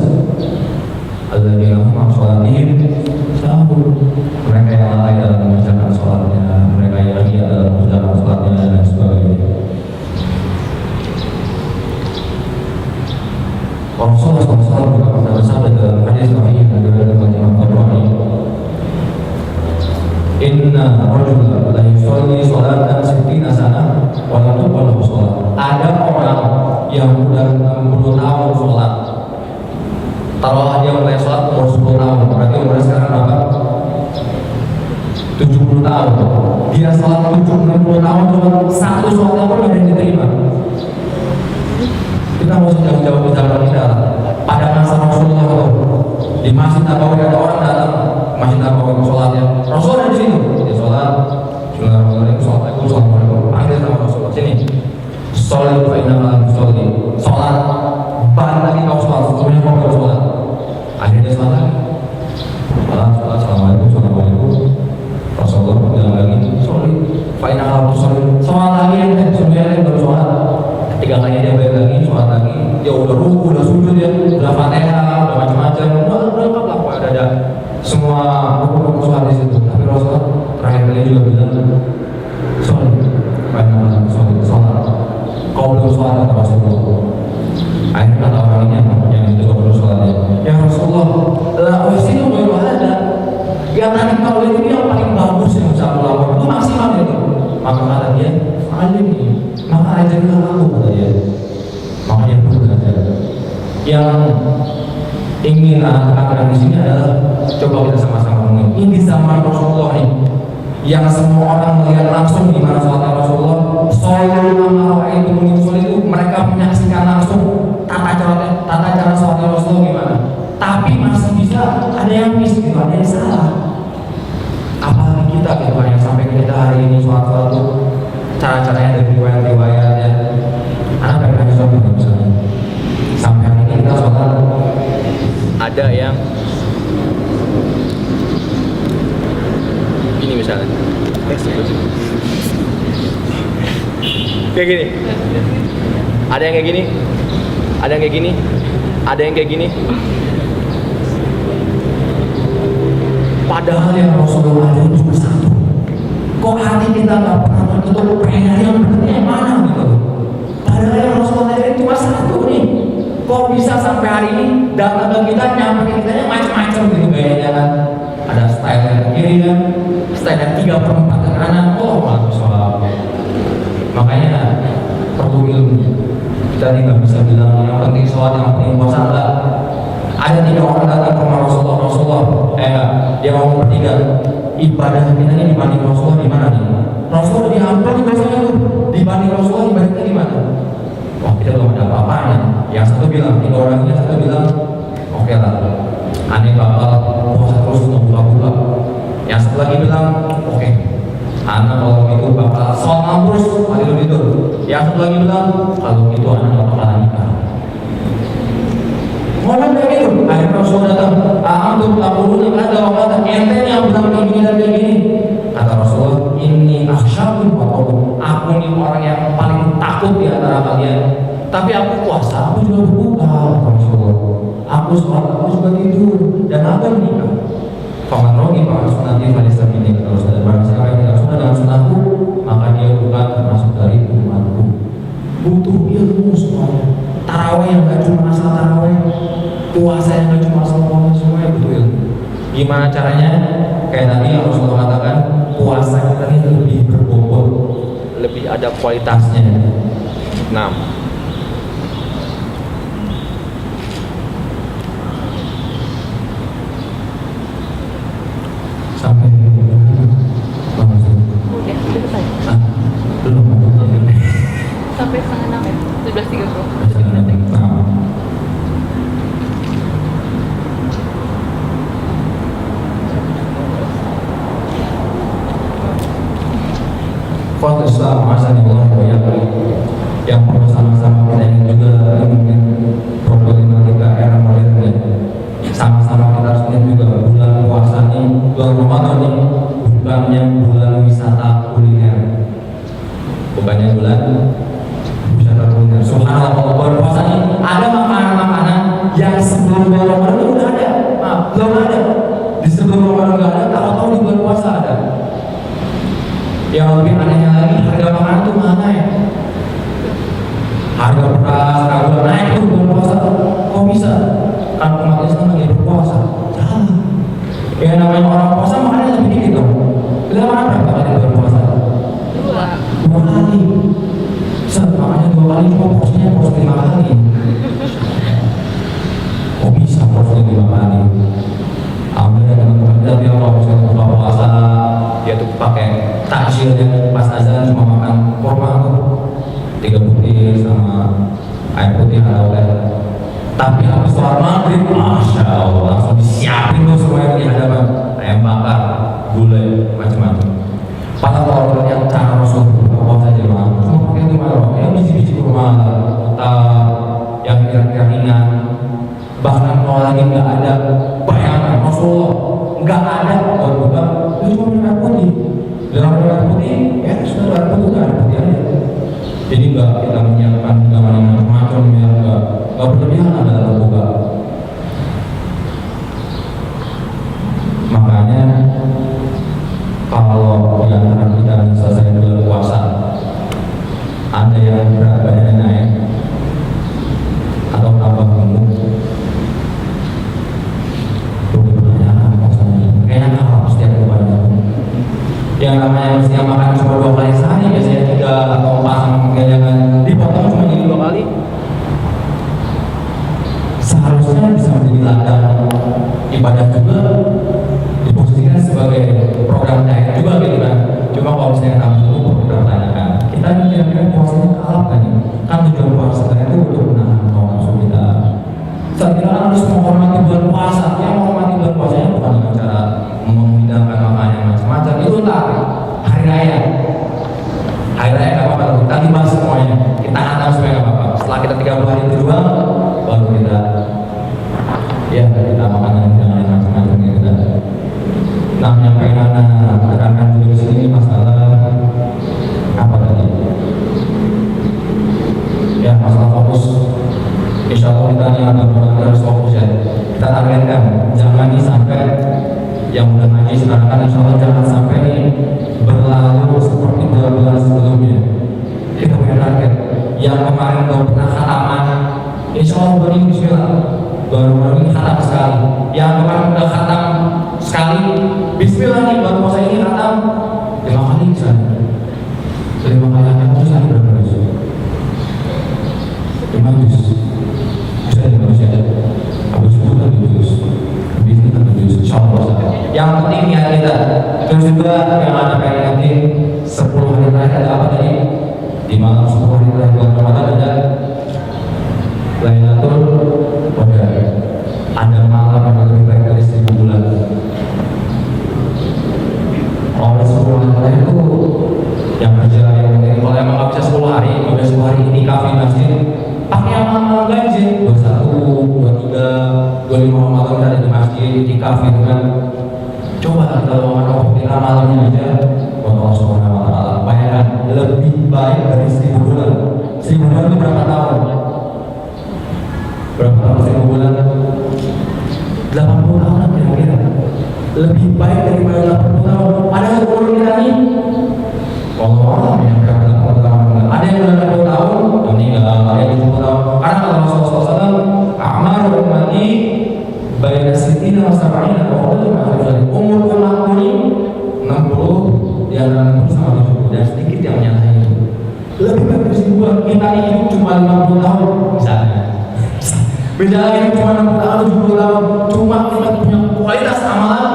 Alladzina hum an sholatihim sahun, mereka yang lalai dalam mengerjakan sholatnya, mereka yang ria dalam mengerjakan sholatnya dan sebagainya. Rasulullah SAW juga pernah bersabda dalam hadis sahih yang diriwayatkan oleh Imam Tabrani, Inna rajula la yusalli sholatan 60 sana wa la tuqbal sholat. Ada orang yang udah 60 tahun sholat. Taruhlah dia mulai sholat umur 10 tahun, berarti umurnya sekarang berapa? 70 tahun. Dia sholat 60 tahun cuma satu sholat pun tidak diterima. Kita mau jauh-jauh di zaman kita. Pada masa Rasulullah itu di Masjid Nabawi ada orang datang Masjid Nabawi sholatnya. Rasul ada di sini. Dia sholat. Bismillahirrahmanirrahim. Assalamualaikum. Panggil sama Rasulullah sini. Sholat fa inna la tusalli. Sholat. Balik lagi kau sholat. Kemudian kau sholat. Akhirnya sholat lagi. Sholat. Assalamualaikum. Rasulullah bilang lagi. Sholat. Fa inna la tusalli. Sholat lagi yang sebenarnya baru sholat. Ketiga kali dia balik lagi, sholat lagi, dia udah ruku, udah sujud ya, udah fatihah, udah macam-macam, udah lengkap lah, pokoknya ada semua hukum sholat di situ. Tapi Rasulullah terakhir kali juga bilang, sholat, kau belum sholat kata Rasulullah. Akhirnya kata orang ini yang itu belum sholatnya, ya Rasulullah, lah sini belum ada. Yang tadi kau lihat ini yang paling bagus yang bisa aku lakukan, itu maksimal itu. Maka kata dia, alim nih. Maka ajarlah aku kata dia. Makanya pun belajar. Yang ingin anak-anak di sini adalah coba kita sama-sama ngomong. Ini zaman Rasulullah nih, yang semua orang melihat langsung di mana sholat Rasulullah. Sholat itu mereka menyaksikan langsung tata cara sholat Rasulullah gimana. Tapi masih bisa ada yang miss gitu, ada yang salah. Apalagi kita gitu kan yang sampai kita hari ini sholat itu cara-caranya dari riwayat-riwayatnya. Anak pengen sholat misalnya. Sampai hari ini kita sholat ada yang ini misalnya. Kayak gini. Ada yang kayak gini. Ada yang kayak gini. Ada yang kayak gini. Padahal yang Rasulullah ada cuma satu. Kok hati kita nggak pernah tertutup pengen yang benar yang mana gitu? Padahal yang Rasulullah ada cuma satu nih. Kok bisa sampai hari ini datang ke kita nyampe kita macam-macam gitu gayanya kan? Ada style yang kiri kan, style yang 3/4 ke kanan. Oh bagus banget. Makanya perlu ilmu. Kita ini nggak bisa bilang yang penting sholat, yang penting puasa enggak. Ada 3 orang datang ke Rasulullah, dia ngomong bertiga, ibadah kita ini dibanding Rasulullah di mana nih? Rasulullah diampuni dosanya tuh, dibanding Rasulullah ibadahnya di mana? Wah kita belum ada apa-apanya. Yang satu bilang, 3 orang ini satu bilang, oke lah, aneh bakal puasa terus untuk buka-buka. Yang satu lagi bilang, oke, anak kalau itu bakal sholat terus, tidur. Yang satu lagi bilang, kalau itu anak nggak bakalan nikah. Ngomong kayak gitu, akhirnya Rasul datang, untuk takulun ada orang ente yang bilang kayak gini dan kayak gini. Kata Rasulullah, ini akhsyabun waqaum. Aku ini orang yang paling takut di antara kalian. Tapi aku puasa, aku juga berbuka. Kata Rasulullah, aku sholat, aku juga tidur, dan aku menikah. Paman rogi, paman sunati, falisam ini kata Rasulullah. Barang siapa yang tidak suka dengan sunatku, maka dia bukan termasuk dari umatku. Butuh ilmu semuanya. Tarawih yang gak cuma masalah tarawih, puasa yang gak cuma masalah puasa, semuanya butuh ilmu. Gimana caranya? Kayak tadi yang Rasulullah katakan, puasa kita ini lebih berbobot, lebih ada kualitasnya. 6. Sampai Udah selesai. belum. Sampai setengah 6 ya? 11.30. Faktor Islam asal Allah yang perlu sama-sama kita ingin juga mungkin problematika era modern ya. Sama-sama kita harus ingat juga bulan puasa ini, bulan Ramadan ini bukannya bulan wisata kuliner, bukannya bulan wisata kuliner. Subhanallah, kalau bulan puasa ini ada makanan-makanan yang sebelum bulan Ramadan itu udah ada, belum ada. Di sebelum Ramadan nggak ada, tahu-tahu di bulan puasa ada. Yang lebih anehnya lagi, harga makanan itu mana ya? Harga beras, harga gula naik tuh bulan puasa. Kok bisa? Kan umat Islam lagi berpuasa. Jangan. Ya namanya orang puasa makannya lebih dikit dong. Kita makan berapa kali bulan puasa? 2 kali. Makanya 2 kali cuma porsinya porsi 5 kali. Kok bisa porsinya 5 kali? Alhamdulillah teman-teman kita bilang kalau misalnya buka puasa dia tuh pakai takjil ya, pas azan cuma makan kurma tuh 3 butir sama air putih atau teh. Tapi habis sholat maghrib, masya Allah langsung disiapin tuh semuanya di hadapan, ayam bakar, gulai, macam-macam. Padahal kalau yang cara Rasul buka puasa aja mah, cuma pakai itu malah, yang biji-biji kurma, yang kira-kira ringan. Bahkan kalau lagi nggak ada bayangan Rasulullah, nggak ada kalau buka itu cuma minum air putih. Dalam minum air putih, ya sudah air putih nggak air putih aja. Jadi nggak kita menyiapkan hidangan yang macam-macam ya, nggak berlebihan ada dalam buka. Makanya kalau di antara kita selesai bulan puasa, ada yang berat badannya naik atau tambah gemuk. Kayaknya kalau setiap bulan yang namanya mesti makan cuma 2 kali sehari, biasanya 3 atau 4 sama mungkin jangan dipotong cuma jadi 2 kali. Seharusnya bisa menjadi ladang ibadah juga, diposisikan sebagai program diet juga gitu kan. Cuma kalau misalnya kamu dulu kita pertanyakan, kita kira-kira puasanya kalah kan? Kan tujuan puasa itu untuk menahan hawa nafsu kita. Saat kita harus menghormati bulan puasa, yang menghormati bulan puasanya bukan dengan cara menghidangkan makanan macam-macam. Itu hari raya. Hari raya nggak apa-apa, kita dibahas semuanya. Kita hantam supaya nggak apa-apa. Setelah kita 30 hari itu doang, baru kita makan yang macam-macam gitu. Nah, yang pengen tekankan juga upayakan insya Allah jangan sampai nih berlalu seperti bulan-bulan sebelumnya. Kita punya target. Yang kemarin baru pernah khataman, insya Allah baru ini bismillah, baru ini khatam sekali. Yang kemarin udah khatam sekali, bismillah nih baru masa ini khatam 5 kali misalnya. 5 kali khatam itu sekali berapa juz? 5 juz. Bisa di Indonesia. Habis itu kan juz. Habis itu kan juz. Insya Allah. Yang penting niat kita. Terus juga yang ada pengen 10 hari terakhir ada apa tadi? Di malam 10 hari terakhir bulan Ramadan ada Lailatul Qadar. Ada malam yang lebih baik dari 1000 bulan. Oleh 10 hari terakhir itu yang kerja yang mungkin kalau emang nggak bisa 10 hari, udah 10 hari itikaf di masjid, pakai yang malam ganjil 21, 23, 25 Ramadan ada di masjid itikaf gitu kan. Coba kalau mau kita malamnya aja buat Allah Subhanahu Wa Taala. Bayangkan lebih baik dari 1000 bulan. 1000 bulan itu berapa tahun? Berapa tahun 1000 bulan? 80 tahun kira-kira. Lebih baik daripada 80 tahun. Ada yang umur kita nih? Allah yang berapa 80 tahun? Ada yang udah 60 tahun? Meninggal. Ada yang 70 tahun. Karena kalau Rasulullah SAW, A'mar ummati bayna sittina wa sab'ina wa qadru umur umatku ini 60 di antara 60 sama 70 dan sedikit yang menyalahi itu. Lebih baik dari 1000 bulan. Kita hidup cuma 50 tahun misalnya. Beda lagi cuma 60 tahun, 70 tahun. Cuma kita punya kualitas amalan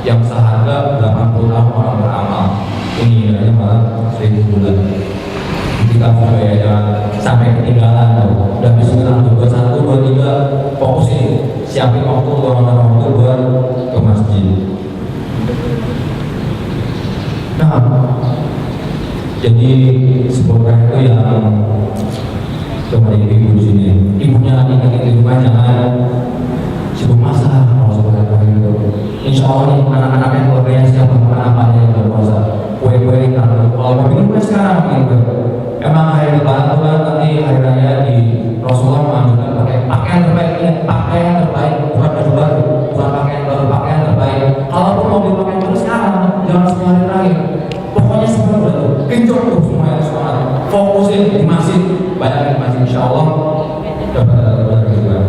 yang seharga 80 tahun orang beramal. Ini hanya malah 1000 bulan. Kita juga ya jangan sampai ketinggalan tuh. Udah bismillah 21, 23 fokusin siapin waktu luangkan waktu buat ke masjid. Nah, jadi sebuah itu yang coba ibu di sini. Ibunya ingat di rumah jangan sibuk masak kalau sebuah itu. Insya Allah nih anak-anak yang keluarganya siap makan apa aja yang berpuasa. Kue-kue kalau mau bikin kue sekarang gitu. Emang hari lebaran itu kan nanti hari raya di Rasulullah menganjurkan pakai pakaian terbaik, ingat pakaian terbaik, bukan baju baru, bukan pakaian baru, pakaian terbaik. Kalaupun mau beli pakaian baru sekarang, jangan 10 hari terakhir. Pokoknya semua udah tuh, genjot tuh semuanya semangat. Fokusin di masjid, banyak di masjid insya Allah dapat gitu kan.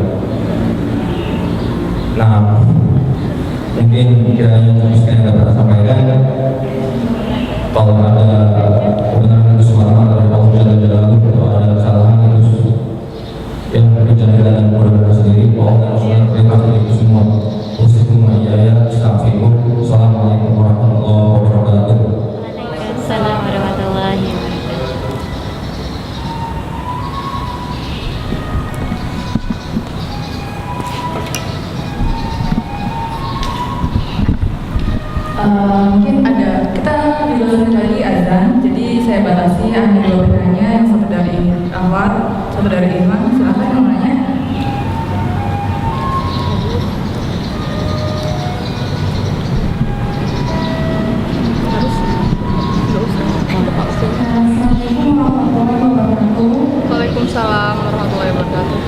Nah, mungkin kiranya sekian yang dapat sampaikan. Kalau ada kebenaran itu semua dari Allah Jalla Jalaluhu, kalau ada kesalahan itu yang berbicara dan mudah-mudahan sendiri. Allah dan Rasulullah terima kasih itu semua. Usikum wa iyaya astaghfiruh. Assalamualaikum warahmatullahi wabarakatuh. Waalaikumsalam warahmatullahi wabarakatuh. Mungkin ada kita didosen tadi azan, jadi saya batasi hanya 2 pertanyaan, yang satu dari awal, satu dari Iman. Silakan yang nanya. Assalamualaikum warahmatullahi wabarakatuh. Waalaikumsalam warahmatullahi wabarakatuh.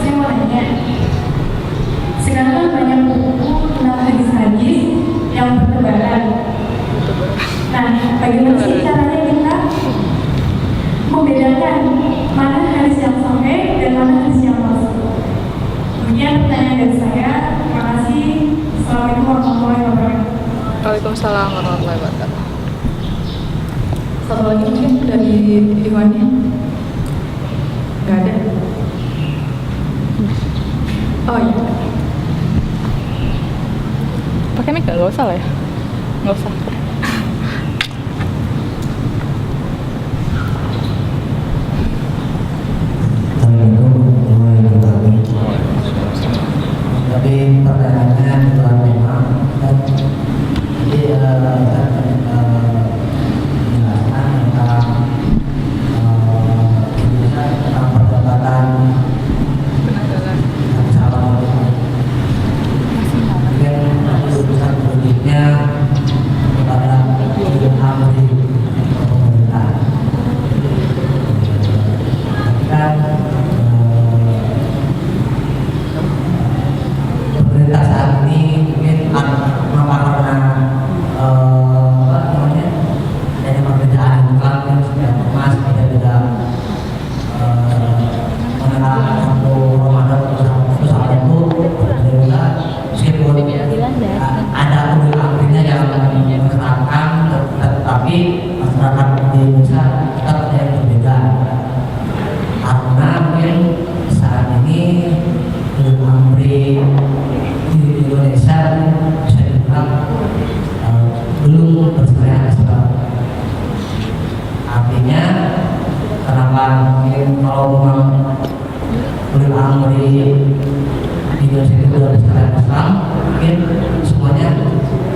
Saya mau tanya, sekarang kan banyak buku tentang hadis-hadis yang bertebaran. Nah, bagaimana sih caranya kita membedakan mana hadis yang sahih dan mana hadis yang palsu? Kemudian pertanyaan dari saya, terima kasih. Assalamualaikum warahmatullahi wabarakatuh. Waalaikumsalam warahmatullahi wabarakatuh. Satu lagi mungkin dari Iwannya. Nggak ada. Oh iya. Pakai mic nggak usah lah ya? Nggak usah. Tapi pertanyaannya adalah memang jadi penjelasan tentang perdebatan salah mungkin urusan politiknya misalkan mungkin kalau memang ulil amri di Indonesia itu ada syariat Islam, mungkin semuanya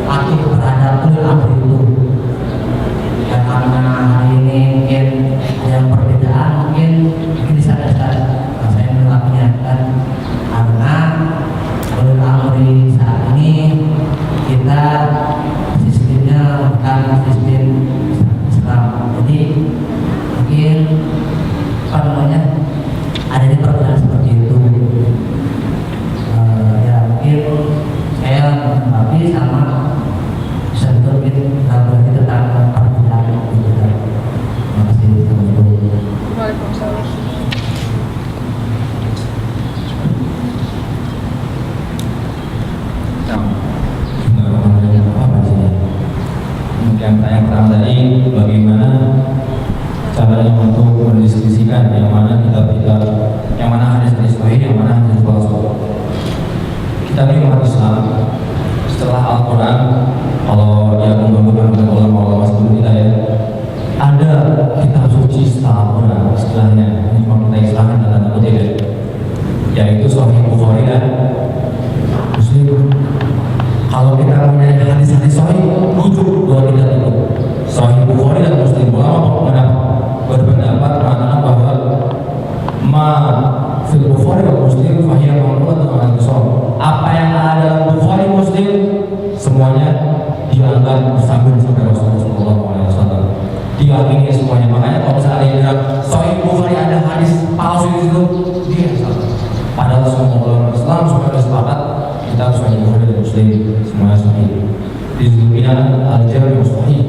patuh terhadap ulil amri itu. Ya karena hari ini mungkin ada yang perbedaan, mungkin bisa ada saya menolaknya kan, karena ulil amri saat ini kita sistemnya bukan sistem Islam, jadi mungkin apa namanya adanya perbedaan seperti itu. Ya mungkin saya menanggapi sama bisa mungkin berarti tentang perbedaan itu. Terima kasih. Waalaikumsalam. Yang tanya pertama tadi, bagaimana caranya untuk mendiskusikan yang mana yang mana hadis sahih, yang mana hadis palsu. Kita ini umat Islam, setelah Al-Quran, kalau yang menggunakan oleh ulama-ulama sebelum kita ya, ada kitab suci setelah Al-Quran, istilahnya ini cuma kita istilahkan dalam kutip ya, yaitu Sahih Bukhari dan Muslim. Kalau kita punya hadis-hadis sahih, rujuk dua kitab itu, Sahih Bukhari dan Muslim. Ulama berpendapat mengatakan bahwa fil Bukhari dan Muslim fahiyah ma'lumat dengan al-Qur'an. Apa yang ada dalam Bukhari Muslim semuanya dianggap bersambung sampai Rasulullah SAW. Diamini semuanya. Makanya kalau misalnya ada yang Sahih Bukhari ada hadis palsu di situ, dia salah. Padahal semua ulama Islam semua sepakat kita harus Sahih Bukhari dan Muslim semuanya sahih. Disebutnya al-Jami' sahih,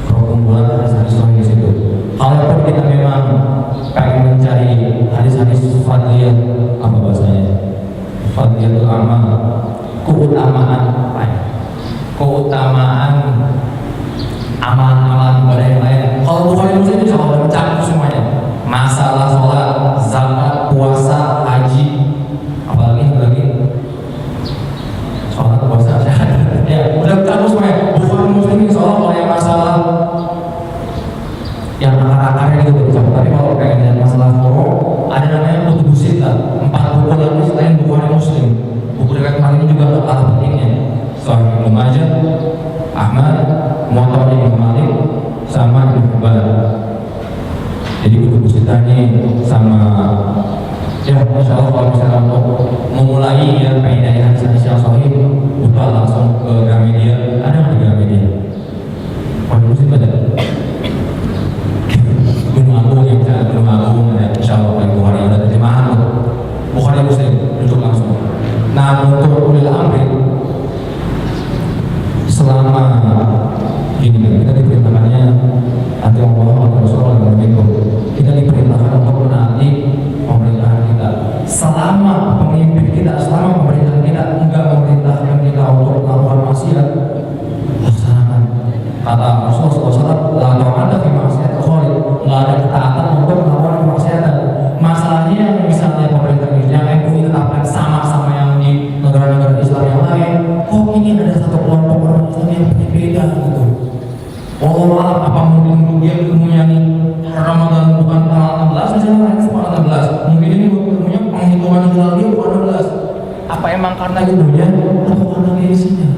perkumpulan hadis-hadis sahih di situ. Kalaupun kita memang pengen mencari hadis-hadis fadliyah, apa bahasanya? Fadliyatul amal, keutamaan apa ya? Keutamaan amalan-amalan ibadah yang lain. Kalau Bukhari Muslim itu kalau mencakup semuanya, masalah sholat, zakat, puasa, haji, apalagi sholat, puasa, syahadat. Ya, udah mencakup semuanya. Bukhari Muslim ini soal kalau yang masalah yang akar-akarnya itu bercampur. Tapi kalau pengen lihat masalah furu, ada namanya kutub sita, 4 buku lagi selain Bukhari Muslim. Buku riwayat ini juga kalah pentingnya. Sahih Ibnu Majah, Ahmad, Muwatta Imam Malik, sama Ibnu Hibban. Jadi kutub sita ini sama ya, insya Allah kalau misalnya untuk memulai ya dari hadis-hadis yang sahih, buka langsung ke Gramedia. Ada nggak di Gramedia? Bukhari Muslim ada. Belum Agung ya, insya Allah Bukhari ada terjemahan Bukhari Muslim untuk langsung. Nah untuk ulil amri selama ini kita diperintahkannya nanti Allah Rasulullah dan kita diperintahkan untuk menaati pemerintahan kita. Selama pemimpin kita, selama pemerintahan kita enggak memerintahkan kita untuk melakukan maksiat, laksanakan. Kata Rasulullah SAW, la ta'ata fi maksiat khalid, nggak ada ketaatan untuk melakukan kemaksiatan. Masalahnya yang misalnya pemerintah yang MUI tetapkan sama-sama yang di negara-negara Islam yang lain, kok ini ada satu kelompok orang Islam yang berbeda gitu. Wallahu apa mungkin dia ilmunya nih Ramadan bukan tanggal 16, misalnya lain bukan 16, mungkin ini ilmunya penghitungan hilal dia bukan 16. Apa emang karena itunya atau karena isinya?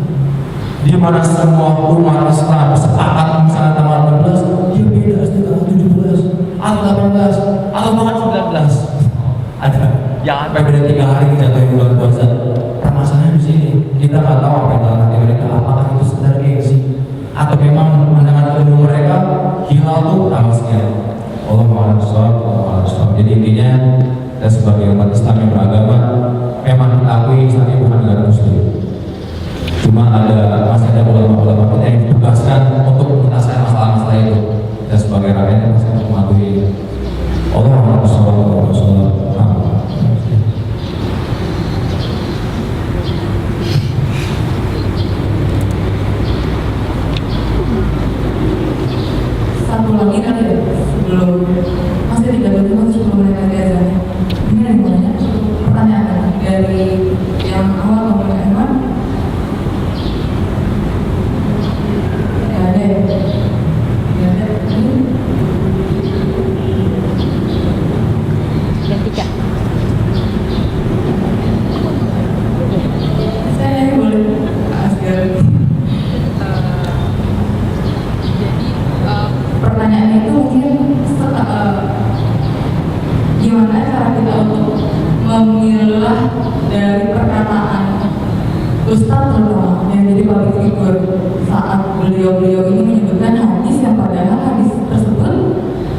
Di mana semua umat Islam sepakat misalnya tanggal 16, dia beda tanggal 17 atau 18 atau bahkan 19. Ada yang sampai beda 3 hari jatuhin bulan puasa. Permasalahannya di sini kita nggak tahu apa yang dalam hati mereka, apakah itu sekedar gengsi atau memang mendengar ilmu mereka hilal tuh tanggal sekian. Allah Maha. Jadi intinya kita sebagai umat Islam yang beragama memang kita akui Islam ini bukan negara Muslim. Cuma masih ada ulama-ulama kita yang ditugaskan untuk menyelesaikan masalah-masalah itu. Dan sebagai rakyat yang masih mematuhi Allah Rasulullah. Satu lagi kali ya, sebelum masih 3 menit sebelum mereka azannya. Ini ada yang banyak pertanyaan dari yang awal ngomongin Iman. Ya ada. Ini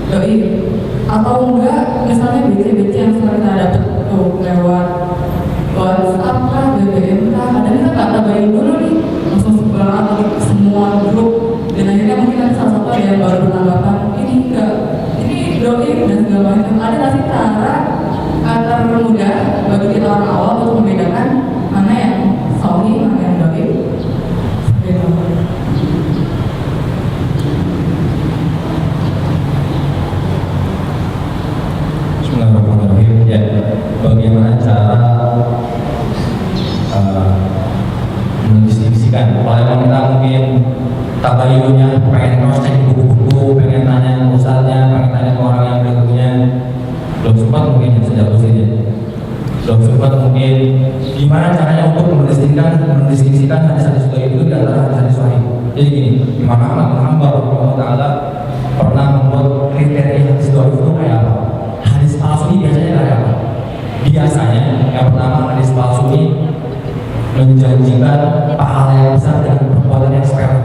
doi, atau enggak misalnya BC yang sering kita dapat tuh lewat WhatsApp kah, BBM kah, kadang kita nggak tabarin dulu nih, langsung sebar lagi ke semua grup, dan akhirnya mungkin ada salah satu yang baru bertanggapan ini enggak, ini doi dan segala macam. Ada nggak sih cara termudah bagi kita orang awam untuk membedakan mana yang Sohi, mana yang doi? Gitu. Bismillahirrahmanirrahim. Ya, bagaimana cara mendistribusikan? Kalau emang kita mungkin tabayunnya pengen cross check buku-buku, pengen tanya ke ustadznya, pengen tanya ke orang yang berikutnya, belum sempat mungkin yang sejak usia, belum sempat mungkin gimana caranya untuk mendistribusikan hadis-hadis itu di antara hadis sahih. Jadi gini, Imam Ahmad bin Hanbal rahimahullah pernah membuat kriteria hadis itu kayak apa? Hadis palsu ini biasanya kayak apa? Biasanya yang pertama, hadis palsu ini menjanjikan pahala yang besar dengan perbuatan yang sepele.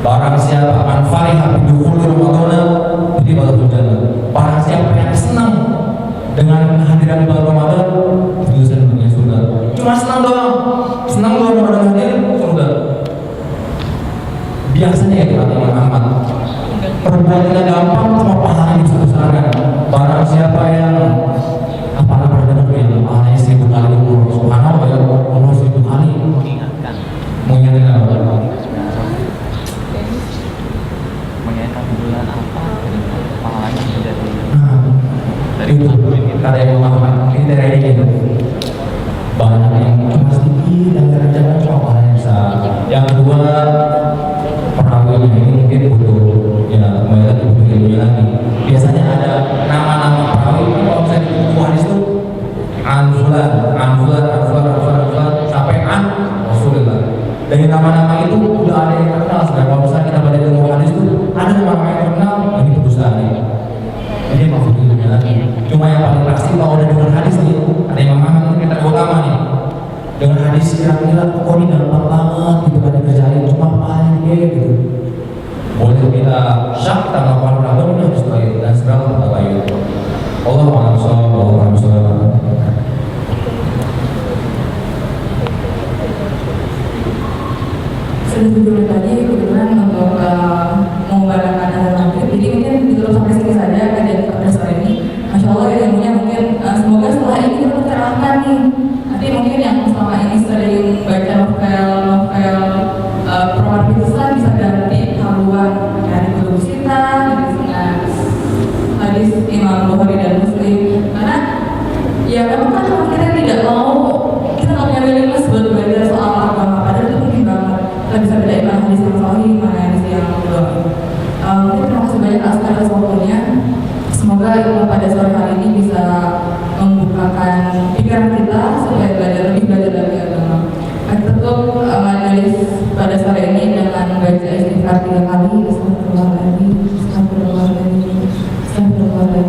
Barang siapa manfaat bidukhul Ramadan itu baru jannah. Barang siapa yang senang dengan kehadiran bulan Ramadan itu senangnya surga. Cuma senang doang Ramadan hadir surga. Biasanya itu kata Imam Ahmad. Perbuatannya gampang cuma pahalanya besar-besaran. Barang siapa yang apa namanya pahalanya 1000 kali umur, subhanallah ya, umur 1000 kali mengingatkan apa? Mengingatkan bulan apa pahalanya menjadi Dari itu kata yang Muhammad ini dari ini banyak yang cuma sedikit dan jangan cuma pahalanya besar. Yang kedua, perawinya ini mungkin butuh ya kembali lagi butuh ilmu lagi. Biasanya ada nama-nama perawi kalau misalnya di buku hadis itu anfulan sampai an Rasulullah. Dari nama-nama itu udah ada yang terkenal. Sekarang kalau misalnya kita baca ilmu hadis itu ada nama yang terkenal, ini perusahaan ini. Ini maksudnya lagi. Cuma yang paling pasti kalau udah dengar hadis nih, ada Imam Ahmad itu kita utama nih. Dengan hadis kira-kira kok ini gampang banget gitu kan dikerjain, cuma paling gitu. Boleh kita syak kita melakukan ramadan ini harus baik dan segala kita baik. Allah Alhamdulillah. Sudah 7 menit tadi kebetulan untuk mengumbarkan azan maghrib, jadi mungkin ditutup sampai sini saja kajian kita pada sore ini. Masya Allah ya ilmunya mungkin semoga setelah ini kita tercerahkan nih. Nanti mungkin yang selama ini sering baca novel Permar Pisan bisa ganti haluan dari kutub sita, dari hadis Imam Bukhari dan Muslim. Karena ya memang kan kita tidak mau, kita nggak punya willingness buat belajar soal agama, padahal itu mungkin banget kita bisa bedain mana hadis yang sahih, mana hadis yang belum. Mungkin terima kasih banyak atas waktunya. Semoga ilmu pada sore hari ini bisa membukakan pikiran kita supaya lebih belajar lagi agama. Kita tutup majelis pada sore ini dengan baca istighfar 3 kali. Astagfirullahaladzim.